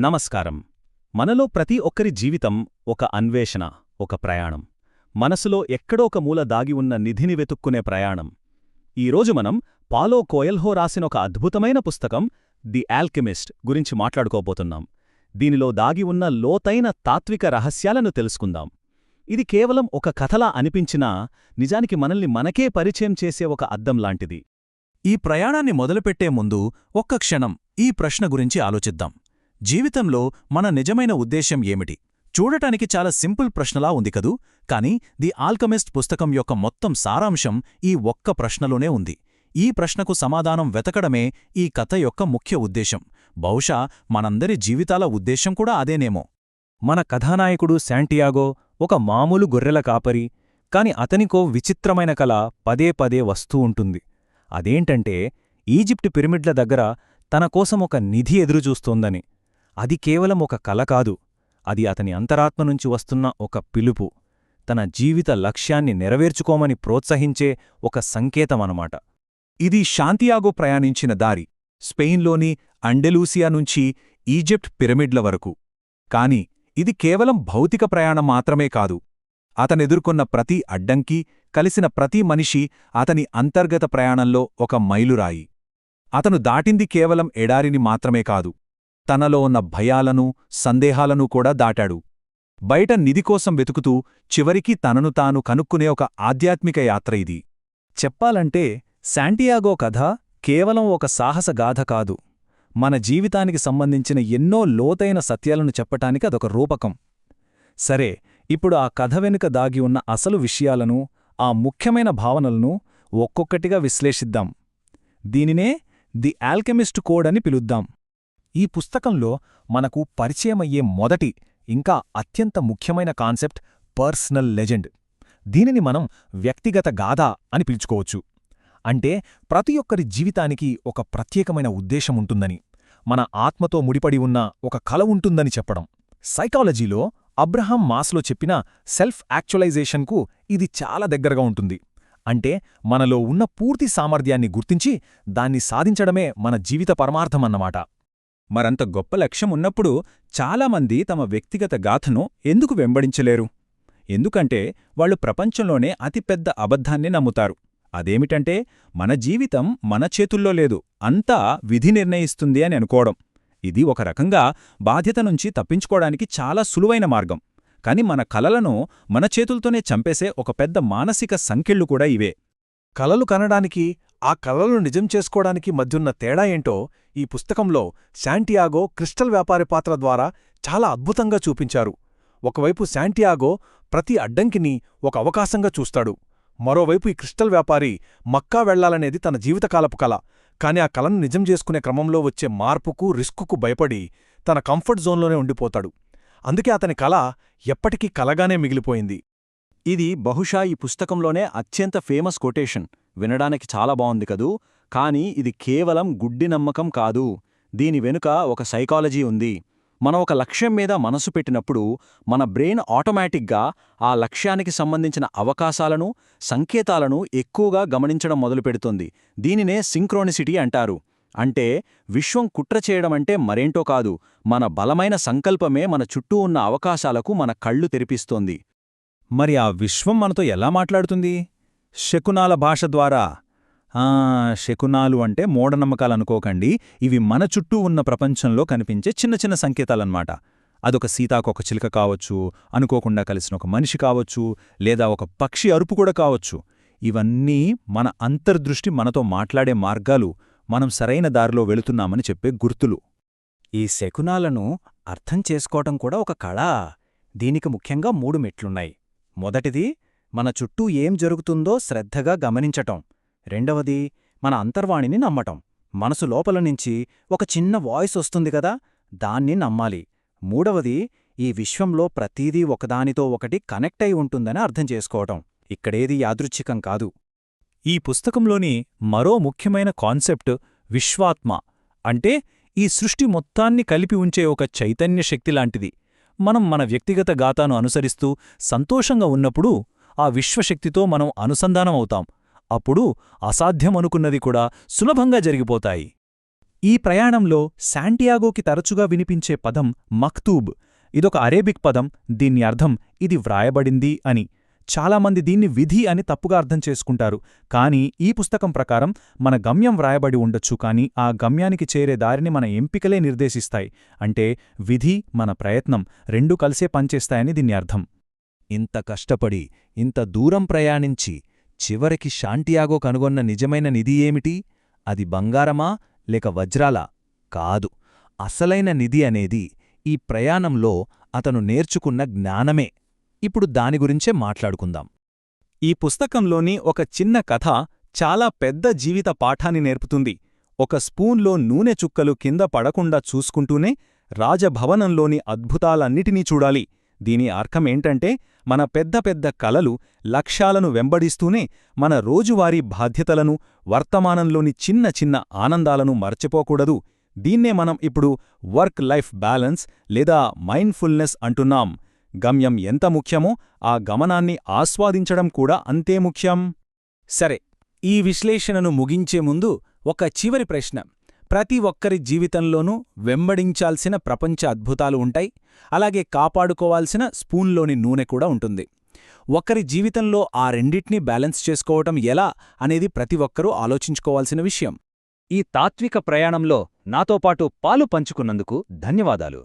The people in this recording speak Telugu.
నమస్కారం. మనలో ప్రతి ఒక్కరి జీవితం ఒక అన్వేషణ, ఒక ప్రయాణం. మనసులో ఎక్కడో ఒక మూల దాగి ఉన్న నిధిని వెతుక్కునే ప్రయాణం. ఈరోజు మనం పాలో కోయల్హో రాసిన ఒక అద్భుతమైన పుస్తకం ది ఆల్కెమిస్ట్ గురించి మాట్లాడుకోబోతున్నాం. దీనిలో దాగి ఉన్న లోతైన తాత్విక రహస్యాలను తెలుసుకుందాం. ఇది కేవలం ఒక కథలా అనిపించినా నిజానికి మనల్ని మనకే పరిచయం చేసే ఒక అద్దం లాంటిది. ఈ ప్రయాణాన్ని మొదలుపెట్టే ముందు ఒక్క క్షణం ఈ ప్రశ్న గురించి ఆలోచిద్దాం. జీవితంలో మన నిజమైన ఉద్దేశ్యం ఏమిటి? చూడటానికి చాలా సింపుల్ ప్రశ్నలా ఉంది కదూ, కాని ది ఆల్కెమిస్ట్ పుస్తకం యొక్క మొత్తం సారాంశం ఈ ఒక్క ప్రశ్నలోనే ఉంది. ఈ ప్రశ్నకు సమాధానం వెతకడమే ఈ కథ యొక్క ముఖ్య ఉద్దేశం. బహుశా మనందరి జీవితాల ఉద్దేశం కూడా అదేనేమో. మన కథానాయకుడు శాంటియాగో ఒక మామూలు గొర్రెల కాపరి, కాని అతనికో విచిత్రమైన కల పదే పదే వస్తూ ఉంటుంది. అదేంటంటే ఈజిప్ట్ పిరమిడ్ల దగ్గర తనకోసం ఒక నిధి ఎదురుచూస్తోందని. అది కేవలం ఒక కల కాదు, అది అతని అంతరాత్మనుంచి వస్తున్న ఒక పిలుపు, తన జీవిత లక్ష్యాన్ని నెరవేర్చుకోమని ప్రోత్సహించే ఒక సంకేతమనమాట. ఇది శాంతియాగో ప్రయాణించిన దారి, స్పెయిన్లోని అండెలూసియా నుంచి ఈజిప్ట్ పిరమిడ్ల వరకు. కాని ఇది కేవలం భౌతిక ప్రయాణం మాత్రమే కాదు. అతనెదుర్కొన్న ప్రతి అడ్డంకి, కలిసిన ప్రతి మనిషి అతని అంతర్గత ప్రయాణంలో ఒక మైలురాయి. అతను దాటింది కేవలం ఎడారిని మాత్రమే కాదు, తనలో ఉన్న భయాలను, సందేహాలను కూడా దాటాడు. బయట నిధికోసం వెతుకుతూ చివరికి తనను తాను కనుక్కునే ఒక ఆధ్యాత్మిక యాత్ర ఇది. చెప్పాలంటే శాంటియాగో కథ కేవలం ఒక సాహసగాథ కాదు, మన జీవితానికి సంబంధించిన ఎన్నో లోతైన సత్యాలను చెప్పటానికి అదొక రూపకం. సరే, ఇప్పుడు ఆ కథ వెనుక దాగి ఉన్న అసలు విషయాలను, ఆ ముఖ్యమైన భావనలను ఒక్కొక్కటిగా విశ్లేషిద్దాం. దీనినే ది ఆల్కెమిస్ట్ కోడ్ అని పిలుద్దాం. ఈ పుస్తకంలో మనకు పరిచయమయ్యే మొదటి, ఇంకా అత్యంత ముఖ్యమైన కాన్సెప్ట్ పర్సనల్ లెజెండ్. దీనిని మనం వ్యక్తిగత గాథ అని పిలుచుకోవచ్చు. అంటే ప్రతి ఒక్కరి జీవితానికి ఒక ప్రత్యేకమైన ఉద్దేశముంటుందని, మన ఆత్మతో ముడిపడి ఉన్న ఒక కల ఉంటుందని చెప్పడం. సైకాలజీలో అబ్రహాం మాస్లో చెప్పిన సెల్ఫ్ యాక్చువలైజేషన్కు ఇది చాలా దగ్గరగా ఉంటుంది. అంటే మనలో ఉన్న పూర్తి సామర్థ్యాన్ని గుర్తించి దాన్ని సాధించడమే మన జీవిత పరమార్థమన్నమాట. మరంత గొప్ప లక్ష్యం ఉన్నప్పుడు చాలామంది తమ వ్యక్తిగత గాథను ఎందుకు వెంబడించలేరు? ఎందుకంటే వాళ్ళు ప్రపంచంలోనే అతిపెద్ద అబద్ధాన్ని నమ్ముతారు. అదేమిటంటే మన జీవితం మన చేతుల్లో లేదు, అంతా విధి నిర్ణయిస్తుంది అని అనుకోవడం. ఇది ఒక రకంగా బాధ్యత నుంచి తప్పించుకోవడానికి చాలా సులువైన మార్గం. కాని మన కలలను మన చేతులతోనే చంపేసే ఒక పెద్ద మానసిక సంకెళ్ళు కూడా ఇవే. కలలు కనడానికి, ఆ కలలు నిజం చేసుకోవడానికి మధ్యున్న తేడా ఏంటో ఈ పుస్తకంలో శాంటియాగో క్రిస్టల్ వ్యాపారి పాత్ర ద్వారా చాలా అద్భుతంగా చూపించారు. ఒకవైపు శాంటియాగో ప్రతి అడ్డంకిని ఒక అవకాశంగా చూస్తాడు. మరోవైపు ఈ క్రిస్టల్ వ్యాపారి మక్కా వెళ్లాలనేది తన జీవితకాలపు కల. కాని ఆ కలను నిజం చేసుకునే క్రమంలో వచ్చే మార్పుకు, రిస్కుకు భయపడి తన కంఫర్ట్ జోన్లోనే ఉండిపోతాడు. అందుకే అతని కల ఎప్పటికీ కలగానే మిగిలిపోయింది. ఇది బహుశా ఈ పుస్తకంలోనే అత్యంత ఫేమస్ కొటేషన్. వినడానికి చాలా బావుంది కదూ, కానీ ఇది కేవలం గుడ్డి నమ్మకం కాదు. దీని వెనుక ఒక సైకాలజీ ఉంది. మనం ఒక లక్ష్యం మీద మనసు పెట్టినప్పుడు మన బ్రెయిన్ ఆటోమేటిక్గా ఆ లక్ష్యానికి సంబంధించిన అవకాశాలను, సంకేతాలను ఎక్కువగా గమనించడం మొదలుపెడుతుంది. దీనినే సింక్రోనిసిటీ అంటారు. అంటే విశ్వం కుట్ర చేయడమంటే మరేంటో కాదు, మన బలమైన సంకల్పమే మన చుట్టూ ఉన్న అవకాశాలకు మన కళ్ళు తెరిపిస్తోంది. మరి ఆ విశ్వం మనతో ఎలా మాట్లాడుతుంది? శకునాల భాష ద్వారా. శకునాలు అంటే మూఢనమ్మకాలనుకోకండి, ఇవి మన చుట్టూ ఉన్న ప్రపంచంలో కనిపించే చిన్న చిన్న సంకేతాలన్నమాట. అదొక సీతాకొక చిలుక కావచ్చు, అనుకోకుండా కలిసిన ఒక మనిషి కావచ్చు, లేదా ఒక పక్షి అరుపు కూడా కావచ్చు. ఇవన్నీ మన అంతర్దృష్టి మనతో మాట్లాడే మార్గాలు, మనం సరైన దారిలో వెళుతున్నామని చెప్పే గుర్తులు. ఈ శకునాలను అర్థం చేసుకోవటం కూడా ఒక కళ. దీనికి ముఖ్యంగా 3 మెట్లున్నాయి. మొదటిది, మన చుట్టూ ఏం జరుగుతుందో శ్రద్ధగా గమనించటం. రెండవది, మన అంతర్వాణిని నమ్మటం. మనసు లోపల నుంచి ఒక చిన్న వాయిస్ వస్తుంది కదా, దాన్ని నమ్మాలి. మూడవది, ఈ విశ్వంలో ప్రతీదీ ఒకదానితో ఒకటి కనెక్ట్ అయి ఉంటుందని అర్థం చేసుకోవటం. ఇక్కడేది యాదృచ్ఛికం కాదు. ఈ పుస్తకంలోని మరో ముఖ్యమైన కాన్సెప్ట్ విశ్వాత్మ. అంటే ఈ సృష్టి మొత్తాన్ని కలిపి ఉంచే ఒక చైతన్య శక్తిలాంటిది. మనం మన వ్యక్తిగత గాథను అనుసరిస్తూ సంతోషంగా ఉన్నప్పుడు ఆ విశ్వశక్తితో మనం అనుసంధానమవుతాం. అప్పుడు అసాధ్యమనుకున్నది కూడా సులభంగా జరిగిపోతాయి. ఈ ప్రయాణంలో శాంటియాగోకి తరచుగా వినిపించే పదం మక్తూబ్. ఇదొక అరేబిక్ పదం. దీని అర్థం ఇది వ్రాయబడింది అని. చాలామంది దీన్ని విధి అని తప్పుగా అర్థం చేసుకుంటారు. కానీ ఈ పుస్తకం ప్రకారం మన గమ్యం వ్రాయబడి ఉండొచ్చు, కానీ ఆ గమ్యానికి చేరే దారిని మన ఎంపికలే నిర్దేశిస్తాయి. అంటే విధి, మన ప్రయత్నం రెండూ కలిసే పనిచేస్తాయని దీని అర్థం. ఇంత కష్టపడి ఇంత దూరం ప్రయాణించి చివరికి శాంటియాగో కనుగొన్న నిజమైన నిధి ఏమిటి? అది బంగారమా లేక వజ్రాలా? కాదు. అసలైన నిధి అనేది ఈ ప్రయాణంలో అతను నేర్చుకున్న జ్ఞానమే. ఇప్పుడు దాని గురించే మాట్లాడుకుందాం. ఈ పుస్తకంలోని ఒక చిన్న కథ చాలా పెద్ద జీవిత పాఠాన్ని నేర్పుతుంది. ఒక స్పూన్లో నూనె చుక్కలు కింద పడకుండా చూసుకుంటూనే రాజభవనంలోని అద్భుతాలన్నిటినీ చూడాలి. దీని అర్థమేంటంటే మన పెద్ద పెద్ద కలలు, లక్ష్యాలను వెంబడిస్తూనే మన రోజువారీ బాధ్యతలను, వర్తమానంలోని చిన్న చిన్న ఆనందాలను మర్చిపోకూడదు. దీన్నే మనం ఇప్పుడు వర్క్ లైఫ్ బ్యాలెన్స్ లేదా మైండ్ఫుల్నెస్ అంటున్నాం. గమ్యం ఎంత ముఖ్యమో ఆ గమనాన్ని ఆస్వాదించడం కూడా అంతే ముఖ్యం. సరే, ఈ విశ్లేషణను ముగించే ముందు ఒక చివరి ప్రశ్న. ప్రతి ఒక్కరి జీవితంలోనూ వెంబడించాల్సిన ప్రపంచ అద్భుతాలు ఉంటాయి, అలాగే కాపాడుకోవాల్సిన స్పూన్లోని నూనె కూడా ఉంటుంది. ఒకరి జీవితంలో ఆ రెండిటినీ బ్యాలెన్స్ చేసుకోవటం ఎలా అనేది ప్రతి ఒక్కరూ ఆలోచించుకోవాల్సిన విషయం. ఈ తాత్విక ప్రయాణంలో నాతో పాటు పాలు పంచుకున్నందుకు ధన్యవాదాలు.